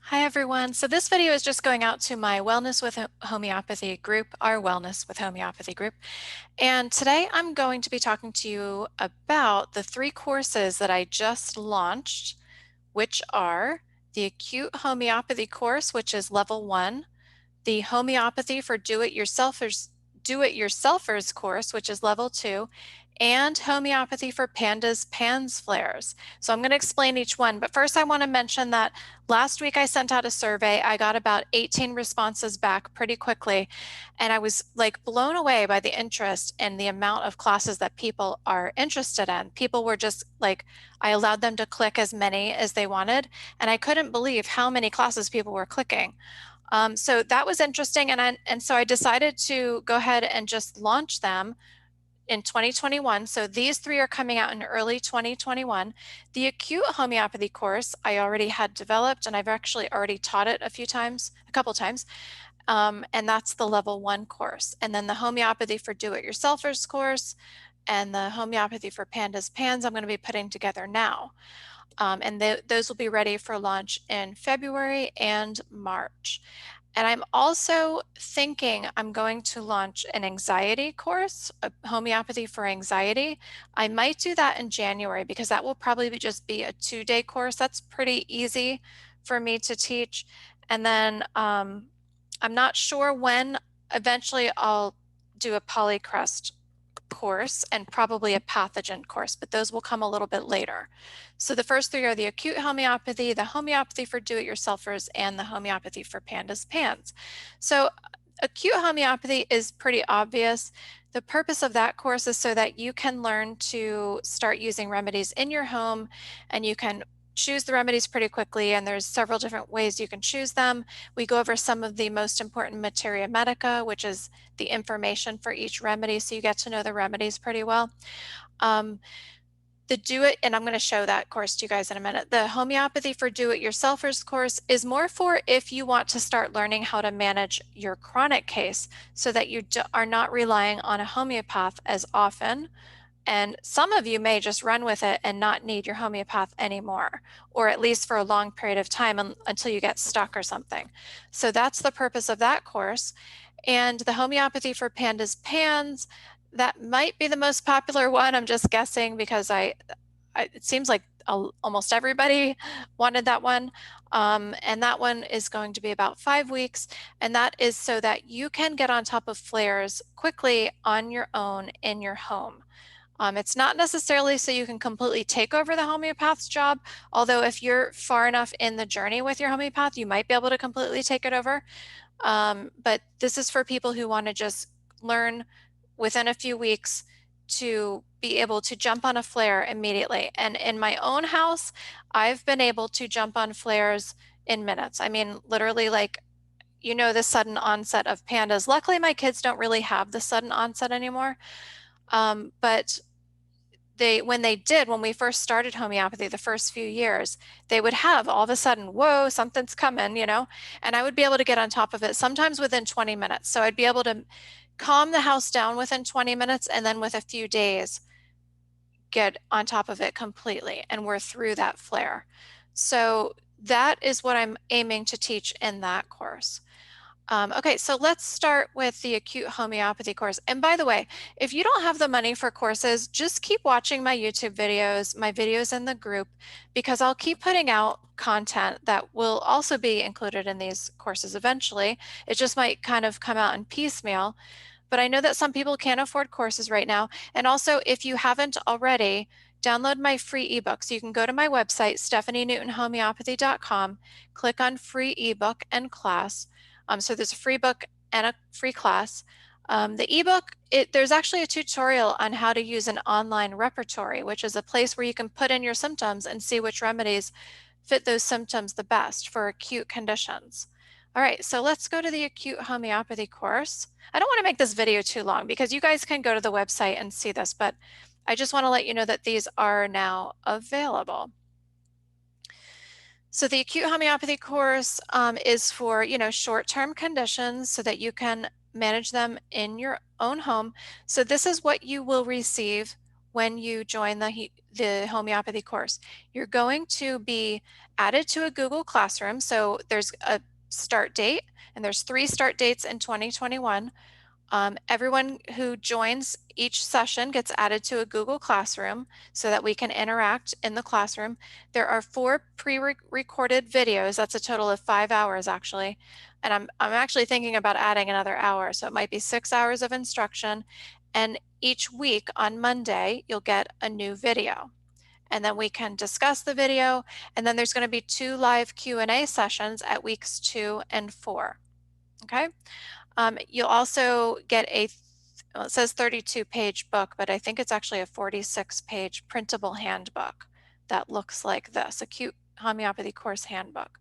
Hi everyone. So this video is just going out to my Wellness with Homeopathy group, our Wellness with Homeopathy group. And today I'm going to be talking to you about the 3 courses that I just launched, which are the Acute Homeopathy course, which is level 1, the Homeopathy for Do-It-Yourselfers course, which is level 2, and Homeopathy for PANDAS, PANS, flares. So I'm going to explain each one, but first I want to mention that last week I sent out a survey. I got about 18 responses back pretty quickly, and I was like blown away by the interest and the amount of classes that people are interested in. People were just like, I allowed them to click as many as they wanted, and I couldn't believe how many classes people were clicking. So that was interesting, and so I decided to go ahead and just launch them in 2021. So these 3 are coming out in early 2021. The Acute Homeopathy course I already had developed, and I've actually already taught it a couple times, and that's the level 1 course. And then the Homeopathy for Do-It-Yourselfers course and the Homeopathy for PANDAS, PANS I'm going to be putting together now. And those will be ready for launch in February and March. And I'm also thinking I'm going to launch an anxiety course, a homeopathy for anxiety. I might do that in January because that will probably just be a 2-day course. That's pretty easy for me to teach. And then I'm not sure when. Eventually I'll do a polycrest course and probably a pathogen course, but those will come a little bit later. So the first 3 are the Acute Homeopathy, the Homeopathy for Do-It-Yourselfers, and the Homeopathy for PANDAS, PANS. So Acute Homeopathy is pretty obvious. The purpose of that course is so that you can learn to start using remedies in your home, and you can choose the remedies pretty quickly, and there's several different ways you can choose them. We go over some of the most important materia medica, which is the information for each remedy, so you get to know the remedies pretty well. The Do-It, and I'm going to show that course to you guys in a minute. The Homeopathy for Do-It-Yourselfers course is more for if you want to start learning how to manage your chronic case so that you are not relying on a homeopath as often. And some of you may just run with it and not need your homeopath anymore, or at least for a long period of time until you get stuck or something. So that's the purpose of that course. And the Homeopathy for PANDAS, PANS, that might be the most popular one. I'm just guessing because it seems like almost everybody wanted that one. And that one is going to be about 5 weeks. And that is so that you can get on top of flares quickly on your own in your home. It's not necessarily so you can completely take over the homeopath's job, although if you're far enough in the journey with your homeopath, you might be able to completely take it over. But this is for people who want to just learn within a few weeks to be able to jump on a flare immediately. And in my own house, I've been able to jump on flares in minutes. I mean, literally, like, the sudden onset of PANDAS. Luckily, my kids don't really have the sudden onset anymore. But when we first started homeopathy, the first few years, they would have all of a sudden, whoa, something's coming, and I would be able to get on top of it sometimes within 20 minutes. So I'd be able to calm the house down within 20 minutes, and then with a few days, get on top of it completely, and we're through that flare. So that is what I'm aiming to teach in that course. Okay, so let's start with the Acute Homeopathy course. And by the way, if you don't have the money for courses, just keep watching my YouTube videos, my videos in the group, because I'll keep putting out content that will also be included in these courses eventually. It just might kind of come out in piecemeal. But I know that some people can't afford courses right now. And also, if you haven't already, download my free ebook. So you can go to my website, stephanienewton.homeopathy.com, click on free ebook and class. So there's a free book and a free class. The ebook, there's actually a tutorial on how to use an online repertory, which is a place where you can put in your symptoms and see which remedies fit those symptoms the best for acute conditions. All right, so let's go to the Acute Homeopathy course. I don't want to make this video too long because you guys can go to the website and see this, but I just want to let you know that these are now available. So the Acute Homeopathy course is for, short-term conditions so that you can manage them in your own home. So this is what you will receive when you join the homeopathy course. You're going to be added to a Google Classroom. So there's a start date, and there's 3 start dates in 2021. Everyone who joins each session gets added to a Google Classroom so that we can interact in the classroom. There are 4 pre-recorded videos. That's a total of 5 hours actually. And I'm actually thinking about adding another hour. So it might be 6 hours of instruction. And each week on Monday, you'll get a new video. And then we can discuss the video. And then there's going to be 2 live Q&A sessions at weeks 2 and 4. Okay. You'll also get well, it says 32-page book, but I think it's actually a 46-page printable handbook that looks like this, Acute Homeopathy Course Handbook.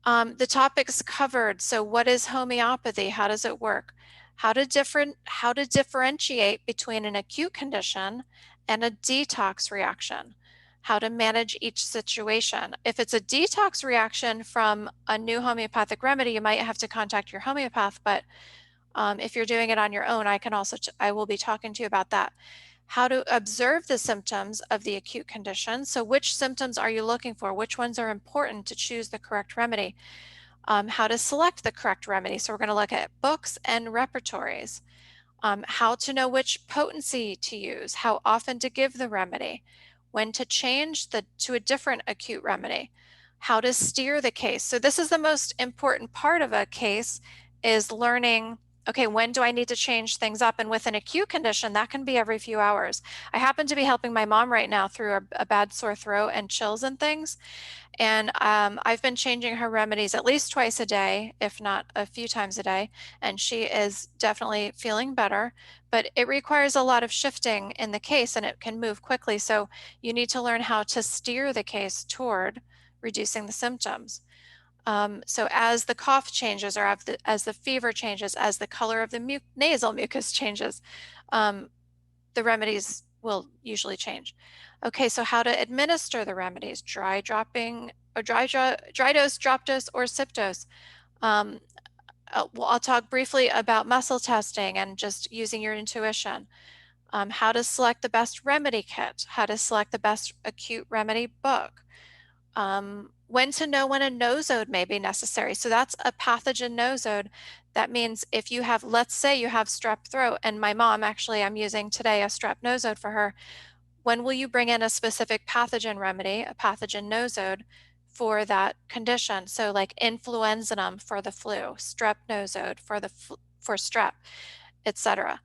The topics covered, so what is homeopathy? How does it work? How to differentiate between an acute condition and a detox reaction. How to manage each situation. If it's a detox reaction from a new homeopathic remedy, you might have to contact your homeopath, but if you're doing it on your own, I will be talking to you about that. How to observe the symptoms of the acute condition. So which symptoms are you looking for? Which ones are important to choose the correct remedy? How to select the correct remedy. So we're going to look at books and repertories. How to know which potency to use, how often to give the remedy, when to change to a different acute remedy, how to steer the case. So this is the most important part of a case, is learning, okay, when do I need to change things up? And with an acute condition, that can be every few hours. I happen to be helping my mom right now through a bad sore throat and chills and things. And I've been changing her remedies at least twice a day, if not a few times a day, and she is definitely feeling better, but it requires a lot of shifting in the case and it can move quickly. So you need to learn how to steer the case toward reducing the symptoms. So as the cough changes, or as the fever changes, as the color of the nasal mucus changes, the remedies will usually change. Okay, so how to administer the remedies: dry dropping, or dry dose, drop dose, or sip dose. I'll talk briefly about muscle testing and just using your intuition. How to select the best remedy kit, how to select the best acute remedy book. When to know when a nosode may be necessary. So that's a pathogen nosode. That means if you have, let's say you have strep throat, and my mom, actually, I'm using today a strep nosode for her. When will you bring in a specific pathogen remedy, a pathogen nosode for that condition? So like influenzanum for the flu, strep nosode for strep, etc.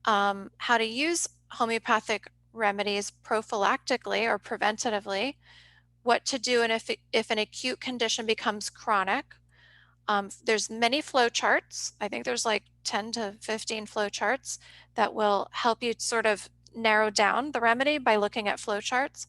How to use homeopathic remedies prophylactically or preventatively. What to do, and if an acute condition becomes chronic. There's many flow charts. I think there's like 10 to 15 flow charts that will help you sort of narrow down the remedy by looking at flow charts.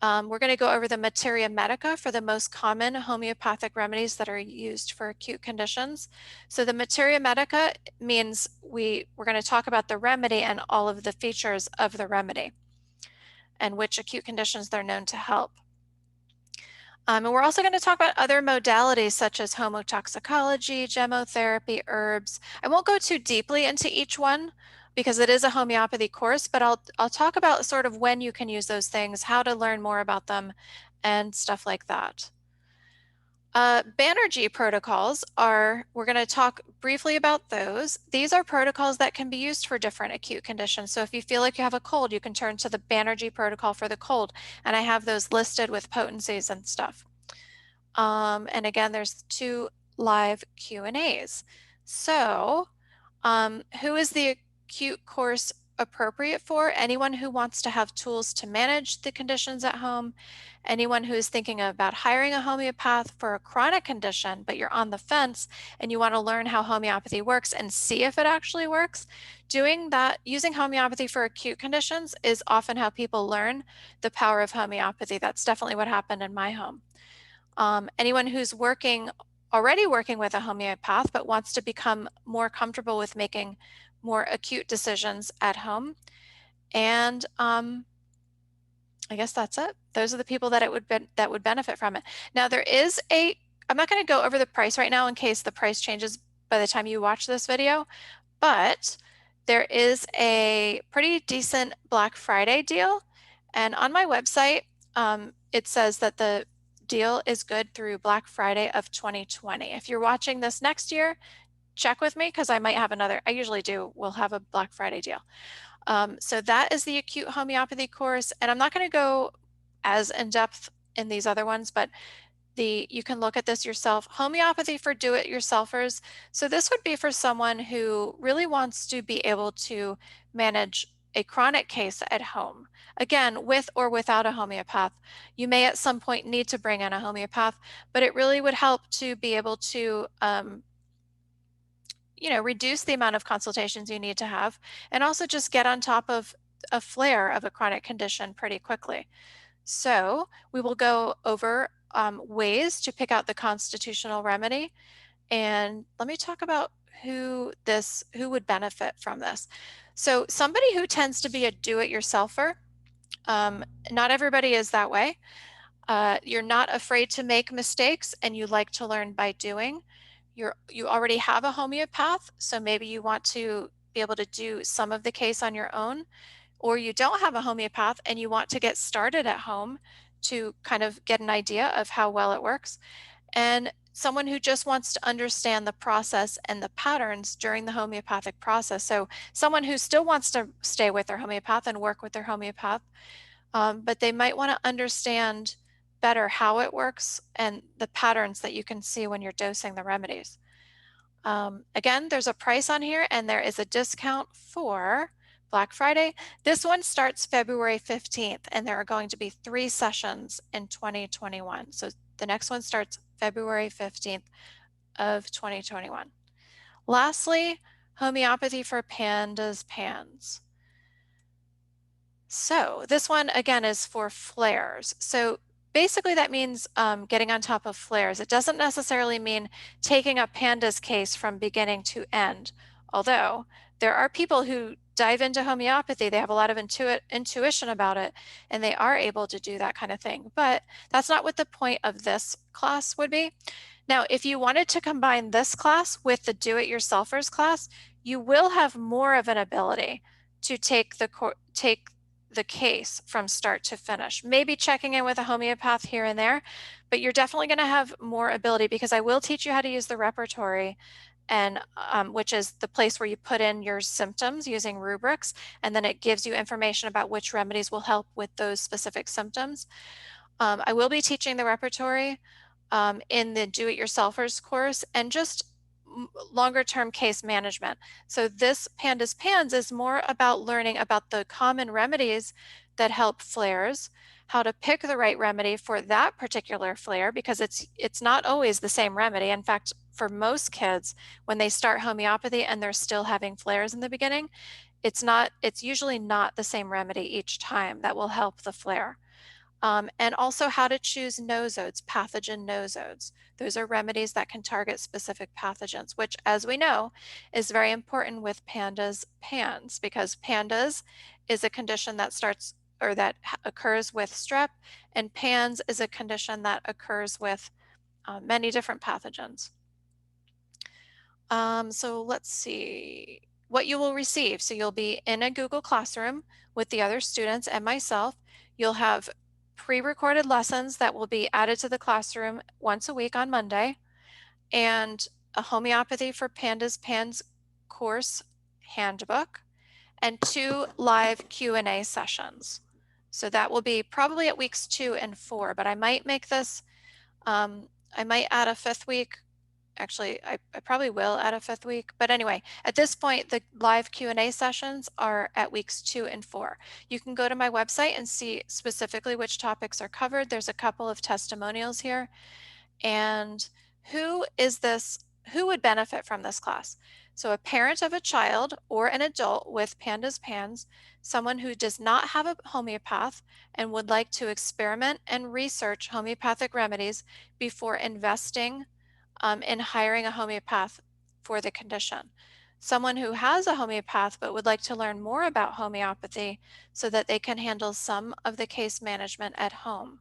We're going to go over the materia medica for the most common homeopathic remedies that are used for acute conditions. So the materia medica means we're going to talk about the remedy and all of the features of the remedy and which acute conditions they're known to help. And we're also going to talk about other modalities such as homotoxicology, gemotherapy, herbs. I won't go too deeply into each one because it is a homeopathy course, but I'll talk about sort of when you can use those things, how to learn more about them, and stuff like that. Banerjee protocols we're going to talk briefly about those. These are protocols that can be used for different acute conditions. So if you feel like you have a cold, you can turn to the Banerjee protocol for the cold. And I have those listed with potencies and stuff. And again, there's 2 live Q&As. So who is the acute course appropriate for? Anyone who wants to have tools to manage the conditions at home, anyone who is thinking about hiring a homeopath for a chronic condition, but you're on the fence and you want to learn how homeopathy works and see if it actually works. Doing that, using homeopathy for acute conditions, is often how people learn the power of homeopathy. That's definitely what happened in my home. Anyone who's already working with a homeopath but wants to become more comfortable with making more acute decisions at home. And I guess that's it. Those are the people that would benefit from it. Now I'm not going to go over the price right now in case the price changes by the time you watch this video, but there is a pretty decent Black Friday deal. And on my website, it says that the deal is good through Black Friday of 2020. If you're watching this next year, check with me because I might have another, I usually do, we'll have a Black Friday deal. So that is the acute homeopathy course. And I'm not going to go as in depth in these other ones, but you can look at this yourself. Homeopathy for do-it-yourselfers. So this would be for someone who really wants to be able to manage a chronic case at home. Again, with or without a homeopath. You may at some point need to bring in a homeopath, but it really would help to be able to reduce the amount of consultations you need to have, and also just get on top of a flare of a chronic condition pretty quickly. So we will go over ways to pick out the constitutional remedy. And let me talk about who would benefit from this. So somebody who tends to be a do-it-yourselfer, not everybody is that way. You're not afraid to make mistakes and you like to learn by doing. You already have a homeopath, so maybe you want to be able to do some of the case on your own, or you don't have a homeopath and you want to get started at home to kind of get an idea of how well it works, and someone who just wants to understand the process and the patterns during the homeopathic process. So someone who still wants to stay with their homeopath and work with their homeopath, but they might want to understand better how it works and the patterns that you can see when you're dosing the remedies. Again, there's a price on here and there is a discount for Black Friday. This one starts February 15th and there are going to be 3 sessions in 2021. So the next one starts February 15th of 2021. Lastly, homeopathy for PANDAS PANS. So this one again is for flares. So basically that means getting on top of flares. It doesn't necessarily mean taking a PANDAS case from beginning to end, although there are people who dive into homeopathy, they have a lot of intuition about it, and they are able to do that kind of thing. But that's not what the point of this class would be. Now, if you wanted to combine this class with the do-it-yourselfers class, you will have more of an ability to take the case from start to finish. Maybe checking in with a homeopath here and there, but you're definitely going to have more ability because I will teach you how to use the repertory, and which is the place where you put in your symptoms using rubrics, and then it gives you information about which remedies will help with those specific symptoms. I will be teaching the repertory in the do-it-yourselfers course, and just longer term case management. So this PANDAS PANS is more about learning about the common remedies that help flares, how to pick the right remedy for that particular flare, because it's not always the same remedy. In fact, for most kids, when they start homeopathy and they're still having flares in the beginning, it's usually not the same remedy each time that will help the flare. And also how to choose nosodes, pathogen nosodes. Those are remedies that can target specific pathogens, which, as we know, is very important with PANDAS PANS, because PANDAS is a condition that starts or that occurs with strep, and PANS is a condition that occurs with many different pathogens. So let's see what you will receive. So you'll be in a Google Classroom with the other students and myself. You'll have pre-recorded lessons that will be added to the classroom once a week on Monday, and a homeopathy for PANDAS PANS course handbook, and 2 live Q&A sessions. So that will be probably at weeks 2 and 4, but I might make this, I might add a 5th week. Actually, I probably will add a 5th week, but anyway, at this point, the live Q&A sessions are at weeks 2 and 4. You can go to my website and see specifically which topics are covered. There's a couple of testimonials here. And who would benefit from this class? So a parent of a child or an adult with PANDAS PANS, someone who does not have a homeopath and would like to experiment and research homeopathic remedies before investing in hiring a homeopath for the condition. Someone who has a homeopath but would like to learn more about homeopathy so that they can handle some of the case management at home.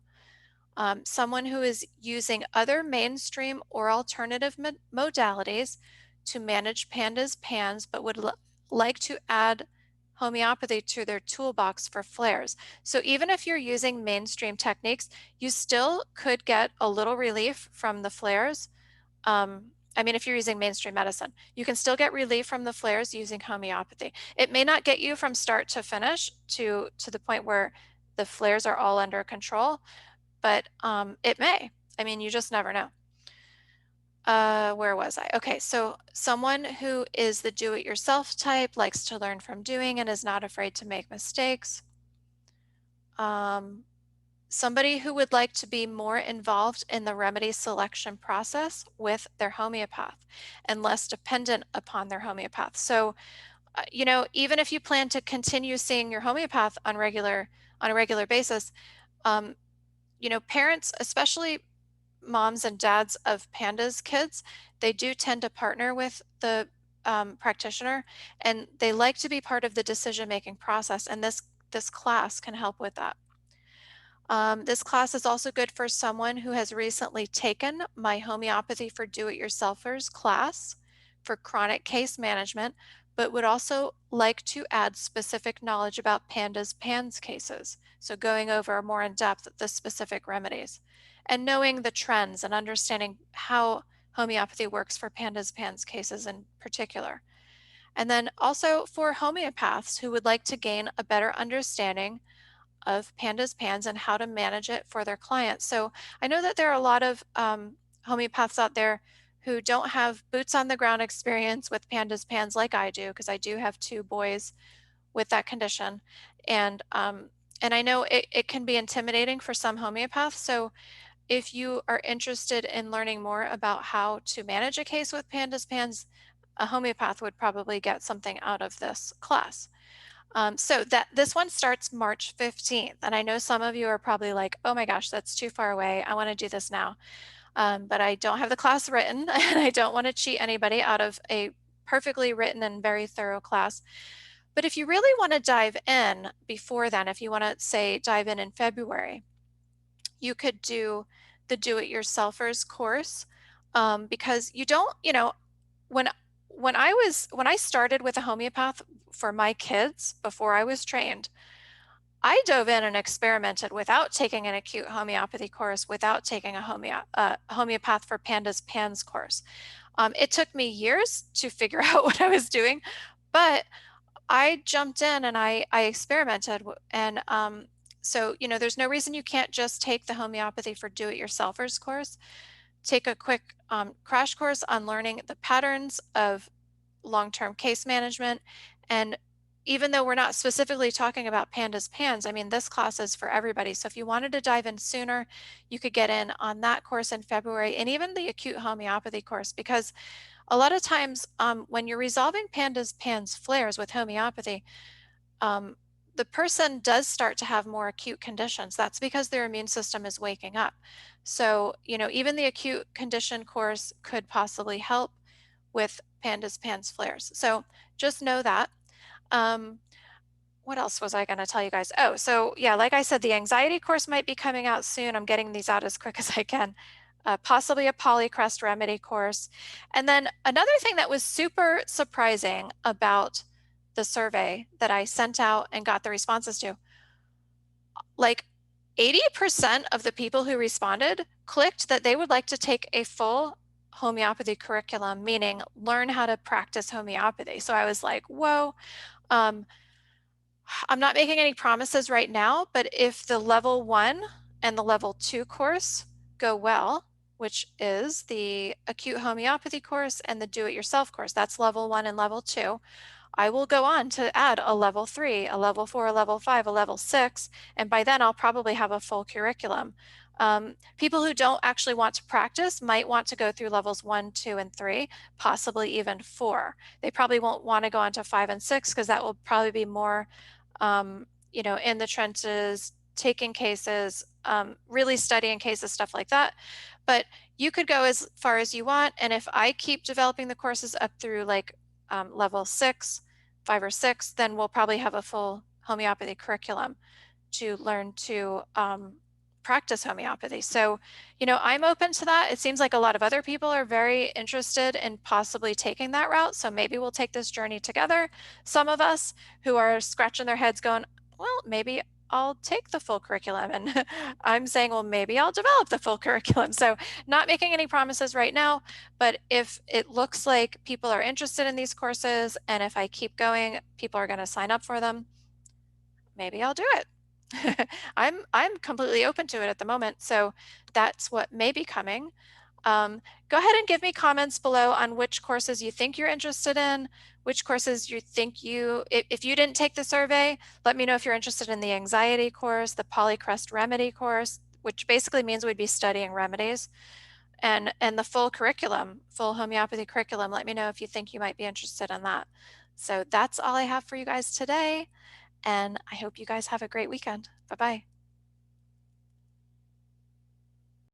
Someone who is using other mainstream or alternative modalities to manage PANDAS PANS but would like to add homeopathy to their toolbox for flares. So even if you're using mainstream techniques, you still could get a little relief from the flares. I mean, if you're using mainstream medicine, you can still get relief from the flares using homeopathy. It may not get you from start to finish to the point where the flares are all under control, but it may. I mean, you just never know. Where was I? Okay, so someone who is the do-it-yourself type, likes to learn from doing and is not afraid to make mistakes. Somebody who would like to be more involved in the remedy selection process with their homeopath and less dependent upon their homeopath. So, you know, even if you plan to continue seeing your homeopath on a regular basis, um, you know, parents, especially moms and dads of PANDAS kids, they do tend to partner with the practitioner, and they like to be part of the decision-making process, and this class can help with that. This class is also good for someone who has recently taken my Homeopathy for Do-It-Yourselfers class for chronic case management, but would also like to add specific knowledge about PANS cases. So going over more in depth the specific remedies and knowing the trends and understanding how homeopathy works for PANS cases in particular. And then also for homeopaths who would like to gain a better understanding of PANS and how to manage it for their clients. So I know that there are a lot of homeopaths out there who don't have boots on the ground experience with PANS like I do, because I do have two boys with that condition. And I know it can be intimidating for some homeopaths. So if you are interested in learning more about how to manage a case with PANS, a homeopath would probably get something out of this class. So this one starts March 15th, and I know some of you are probably like, oh my gosh, that's too far away. I want to do this now. But I don't have the class written, and I don't want to cheat anybody out of a perfectly written and very thorough class. But if you really want to dive in before then, if you want to say dive in February, you could do the Do-It-Yourselfers course, because you don't, you know, when when I started with a homeopath for my kids before I was trained, I dove in and experimented without taking an acute homeopathy course, without taking a homeopath for PANS course. It took me years to figure out what I was doing, but I jumped in and I experimented. And so, you know, there's no reason you can't just take the homeopathy for do-it-yourselfers course. Take a quick crash course on learning the patterns of long-term case management. And even though we're not specifically talking about PANS, I mean, this class is for everybody. So if you wanted to dive in sooner, you could get in on that course in February, and even the acute homeopathy course, because a lot of times when you're resolving PANS flares with homeopathy, um, the person does start to have more acute conditions. That's because their immune system is waking up. So, you know, even the acute condition course could possibly help with PANS flares. So just know that. Um, what else was I going to tell you guys? Oh, so yeah, like I said, the anxiety course might be coming out soon. I'm getting these out as quick as I can. Possibly a polycrest remedy course. And then another thing that was super surprising about the survey that I sent out and got the responses to, like 80% of the people who responded clicked that they would like to take a full homeopathy curriculum, meaning learn how to practice homeopathy. So I was like, whoa. I'm not making any promises right now, but if the level 1 and the level 2 course go well, which is the acute homeopathy course and the do-it-yourself course, that's level 1 and level 2, I will go on to add a level 3, a level 4, a level 5, a level 6, and by then I'll probably have a full curriculum. People who don't actually want to practice might want to go through levels 1, 2, and 3, possibly even 4. They probably won't want to go on to 5 and 6 because that will probably be more you know, in the trenches, taking cases, really studying cases, stuff like that. But you could go as far as you want. And if I keep developing the courses up through like level 6, 5 or 6, then we'll probably have a full homeopathy curriculum to learn to practice homeopathy. So, I'm open to that. It seems like a lot of other people are very interested in possibly taking that route. So maybe we'll take this journey together. Some of us who are scratching their heads going, well, maybe I'll take the full curriculum. And I'm saying, well, maybe I'll develop the full curriculum. So not making any promises right now, but if it looks like people are interested in these courses, and if I keep going, people are going to sign up for them, maybe I'll do it. I'm completely open to it at the moment. So that's what may be coming. Go ahead and give me comments below on which courses you think you're interested in, which courses you think if you didn't take the survey, let me know if you're interested in the anxiety course, the polycrest remedy course, which basically means we'd be studying remedies, and the full curriculum, full homeopathy curriculum. Let me know if you think you might be interested in that. So that's all I have for you guys today. And I hope you guys have a great weekend. Bye-bye.